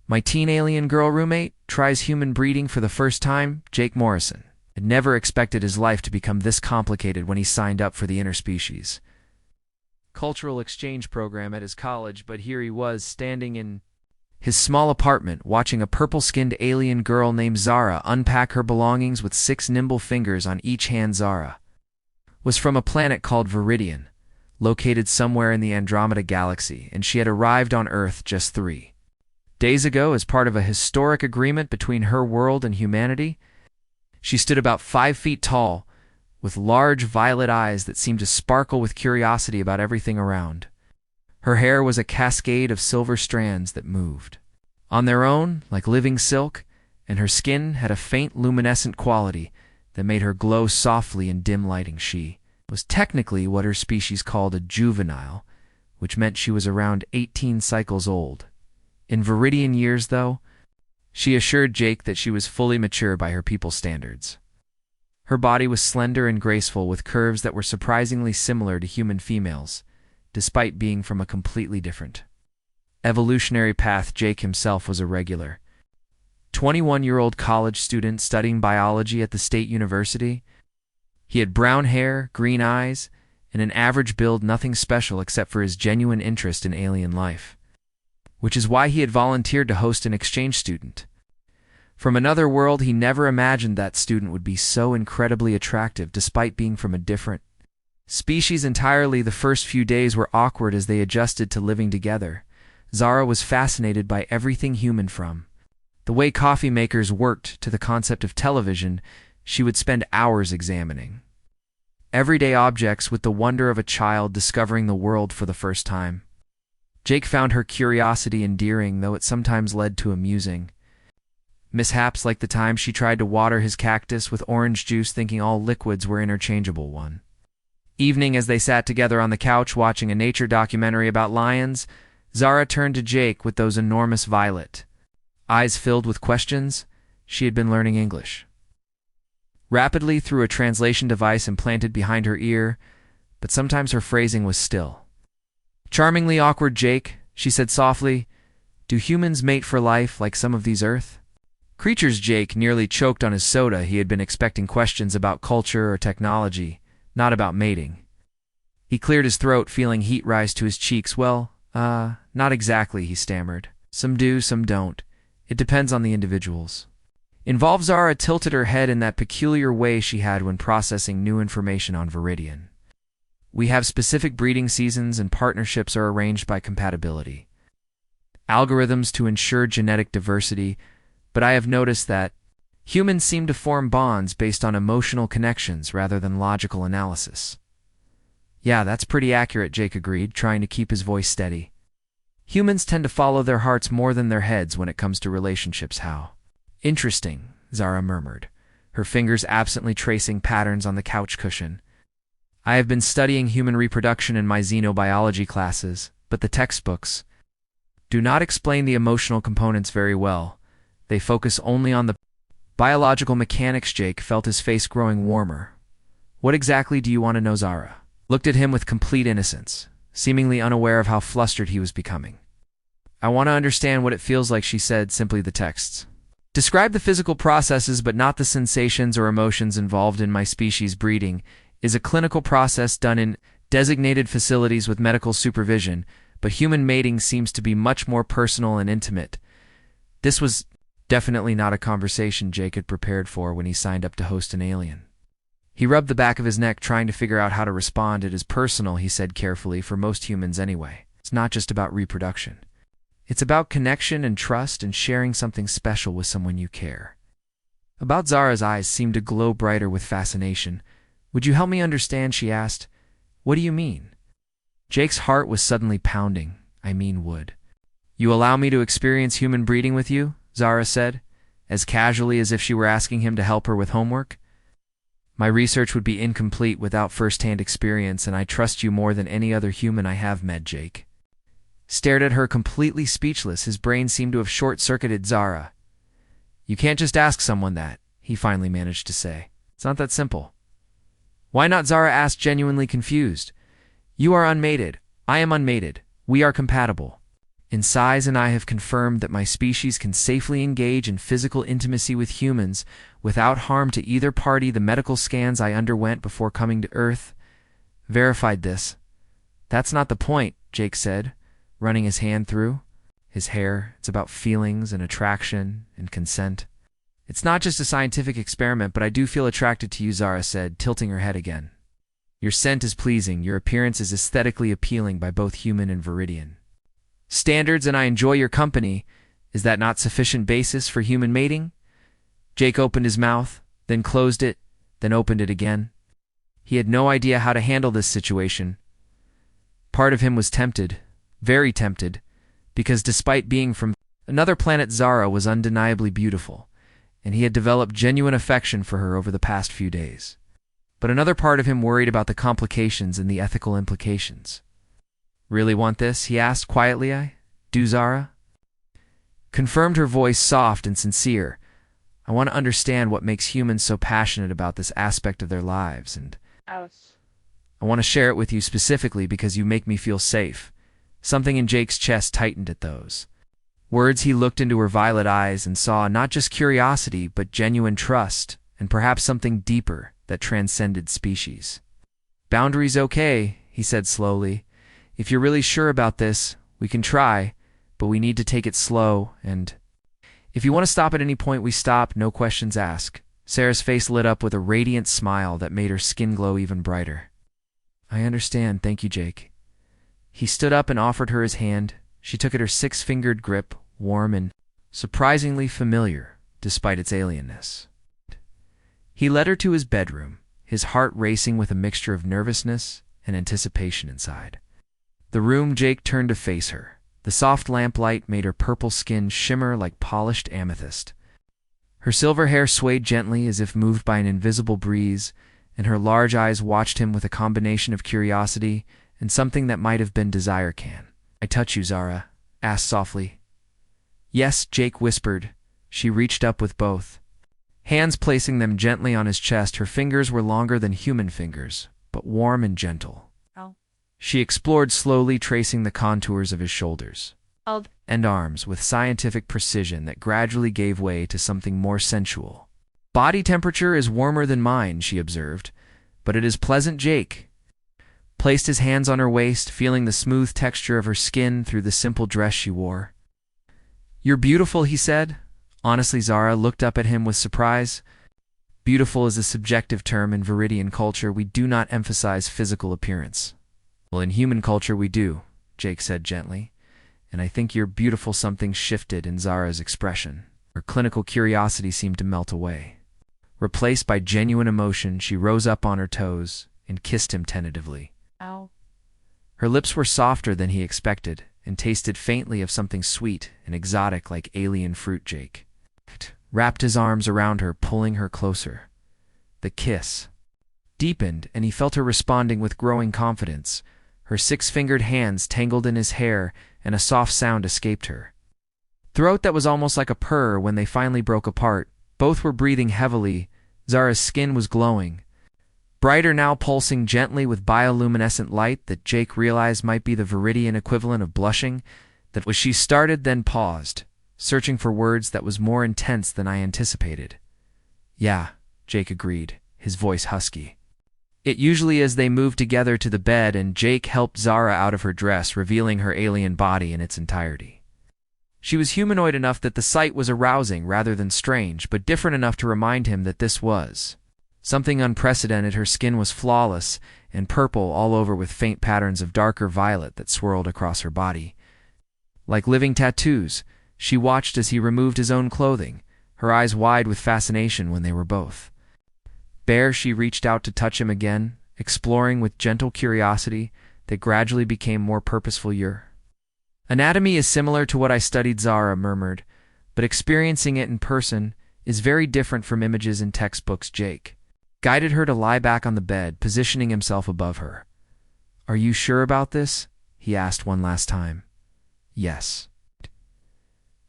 My teen alien girl roommate tries human breeding for the first time, Jake Morrison. Had never expected his life to become this complicated when he signed up for the interspecies cultural exchange program at his college, but here he was standing in his small apartment watching a purple-skinned alien girl named Zara unpack her belongings with 6 nimble fingers on each hand. Zara was from a planet called Viridian, located somewhere in the Andromeda galaxy, and she had arrived on Earth just 3 days ago as part of a historic agreement between her world and humanity. She stood about 5 feet tall, with large violet eyes that seemed to sparkle with curiosity about everything around. Her hair was a cascade of silver strands that moved on their own like living silk, and her skin had a faint luminescent quality that made her glow softly in dim lighting. She was technically what her species called a juvenile, which meant she was around 18 cycles old. In Viridian years, though, she assured Jake that she was fully mature by her people's standards. Her body was slender and graceful, with curves that were surprisingly similar to human females, despite being from a completely different evolutionary path. Jake himself was a regular 21-year-old college student studying biology at the state university. He had brown hair, green eyes, and an average build, nothing special except for his genuine interest in alien life, which is why he had volunteered to host an exchange student from another world. He never imagined that student would be so incredibly attractive despite being from a different species entirely. The first few days were awkward as they adjusted to living together. Zara was fascinated by everything human, from the way coffee makers worked to the concept of television. She would spend hours examining everyday objects with the wonder of a child discovering the world for the first time. Jake found her curiosity endearing, though it sometimes led to amusing mishaps, like the time she tried to water his cactus with orange juice thinking all liquids were interchangeable. One evening, as they sat together on the couch watching a nature documentary about lions, Zara turned to Jake with those enormous violet eyes filled with questions. She had been learning English rapidly through a translation device implanted behind her ear, but sometimes her phrasing was still charmingly awkward. Jake, she said softly, do humans mate for life like some of these Earth creatures? Jake nearly choked on his soda. He had been expecting questions about culture or technology, not about mating. He cleared his throat, feeling heat rise to his cheeks. Well, not exactly, he stammered. Some do, some don't. It depends on the individuals involved. Zara tilted her head in that peculiar way she had when processing new information on Viridian. We have specific breeding seasons, and partnerships are arranged by compatibility algorithms to ensure genetic diversity, but I have noticed that humans seem to form bonds based on emotional connections rather than logical analysis. Yeah, that's pretty accurate, Jake agreed, trying to keep his voice steady. Humans tend to follow their hearts more than their heads when it comes to relationships. How interesting, Zara murmured, her fingers absently tracing patterns on the couch cushion. I have been studying human reproduction in my xenobiology classes, but the textbooks do not explain the emotional components very well. They focus only on the biological mechanics. Jake felt his face growing warmer. What exactly do you want to know? Zara looked at him with complete innocence, seemingly unaware of how flustered he was becoming. I want to understand what it feels like, she said, simply the texts describe the physical processes but not the sensations or emotions involved in my species. Breeding is a clinical process done in designated facilities with medical supervision, but human mating seems to be much more personal and intimate. This was definitely not a conversation Jake had prepared for when he signed up to host an alien. He rubbed the back of his neck, trying to figure out how to respond. It is personal, he said carefully, for most humans anyway. It's not just about reproduction. It's about connection and trust and sharing something special with someone you care about. Zara's eyes seemed to glow brighter with fascination. Would you help me understand? She asked. What do you mean? Jake's heart was suddenly pounding. I mean, would you allow me to experience human breeding with you? Zara said, as casually as if she were asking him to help her with homework. My research would be incomplete without first-hand experience, and I trust you more than any other human I have met. Jake stared at her, completely speechless. His brain seemed to have short-circuited. Zara, you can't just ask someone that, he finally managed to say. It's not that simple. Why not? Zara asked, genuinely confused. You are unmated. I am unmated. We are compatible. Insize and I have confirmed that my species can safely engage in physical intimacy with humans without harm to either party. The medical scans I underwent before coming to Earth verified this. That's not the point, Jake said, running his hand through his hair. It's about feelings and attraction and consent. It's not just a scientific experiment, but I do feel attracted to you, Zara said, tilting her head again. Your scent is pleasing. Your appearance is aesthetically appealing by both human and Viridian standards, and I enjoy your company. Is that not sufficient basis for human mating? Jake opened his mouth, then closed it, then opened it again. He had no idea how to handle this situation. Part of him was tempted, very tempted, because despite being from another planet, Zara was undeniably beautiful, and he had developed genuine affection for her over the past few days. But another part of him worried about the complications and the ethical implications. Really want this? He asked quietly. I do, Zara? Confirmed, her voice soft and sincere. I want to understand what makes humans so passionate about this aspect of their lives, and I want to share it with you specifically because you make me feel safe. Something in Jake's chest tightened at those words. He looked into her violet eyes and saw not just curiosity, but genuine trust, and perhaps something deeper that transcended species. Boundaries, okay, he said slowly. If you're really sure about this, we can try, but we need to take it slow, and if you want to stop at any point, we stop, no questions asked. Sarah's face lit up with a radiant smile that made her skin glow even brighter. I understand, thank you, Jake. He stood up and offered her his hand. She took it, her six-fingered grip, warm and surprisingly familiar, despite its alienness. He led her to his bedroom, his heart racing with a mixture of nervousness and anticipation inside. The room, Jake turned to face her. The soft lamplight made her purple skin shimmer like polished amethyst. Her silver hair swayed gently as if moved by an invisible breeze, and her large eyes watched him with a combination of curiosity and something that might have been desire. Can I touch you, Zara? Asked softly. Yes, Jake whispered. She reached up with both hands, placing them gently on his chest. Her fingers were longer than human fingers, but warm and gentle. She explored slowly, tracing the contours of his shoulders and arms with scientific precision that gradually gave way to something more sensual. Body temperature is warmer than mine, she observed, but it is pleasant. Jake placed his hands on her waist, feeling the smooth texture of her skin through the simple dress she wore. You're beautiful, he said. Honestly, Zara looked up at him with surprise. Beautiful is a subjective term. In Viridian culture, we do not emphasize physical appearance. Well, in human culture we do, Jake said gently, and I think you're beautiful. Something shifted in Zara's expression. Her clinical curiosity seemed to melt away. Replaced by genuine emotion, she rose up on her toes and kissed him tentatively. Ow. Her lips were softer than he expected and tasted faintly of something sweet and exotic like alien fruit. Jake wrapped his arms around her, pulling her closer. The kiss deepened, and he felt her responding with growing confidence. Her six-fingered hands tangled in his hair, and a soft sound escaped her throat that was almost like a purr. When they finally broke apart, both were breathing heavily. Zara's skin was glowing, brighter now, pulsing gently with bioluminescent light that Jake realized might be the Viridian equivalent of blushing. That was. She started, then paused, searching for words. That was more intense than I anticipated. Yeah, Jake agreed, his voice husky. It usually is. They moved together to the bed, and Jake helped Zara out of her dress, revealing her alien body in its entirety. She was humanoid enough that the sight was arousing rather than strange, but different enough to remind him that this was something unprecedented. Her skin was flawless and purple all over, with faint patterns of darker violet that swirled across her body. Like living tattoos, she watched as he removed his own clothing, her eyes wide with fascination. When they were both bare, she reached out to touch him again, exploring with gentle curiosity that gradually became more purposeful. Your anatomy is similar to what I studied, Zara murmured, but experiencing it in person is very different from images in textbooks. Jake guided her to lie back on the bed, positioning himself above her. Are you sure about this? He asked one last time. Yes.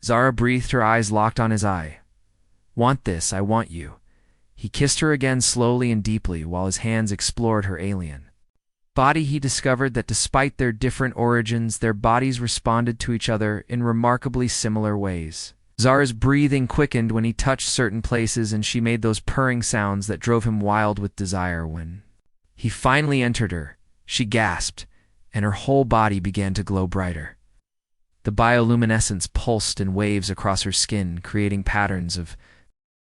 Zara breathed, her eyes locked on his eye. Want this? I want you. He kissed her again slowly and deeply while his hands explored her alien body, he discovered that despite their different origins, their bodies responded to each other in remarkably similar ways. Zara's breathing quickened when he touched certain places, and she made those purring sounds that drove him wild with desire. When he finally entered her, she gasped, and her whole body began to glow brighter. The bioluminescence pulsed in waves across her skin, creating patterns of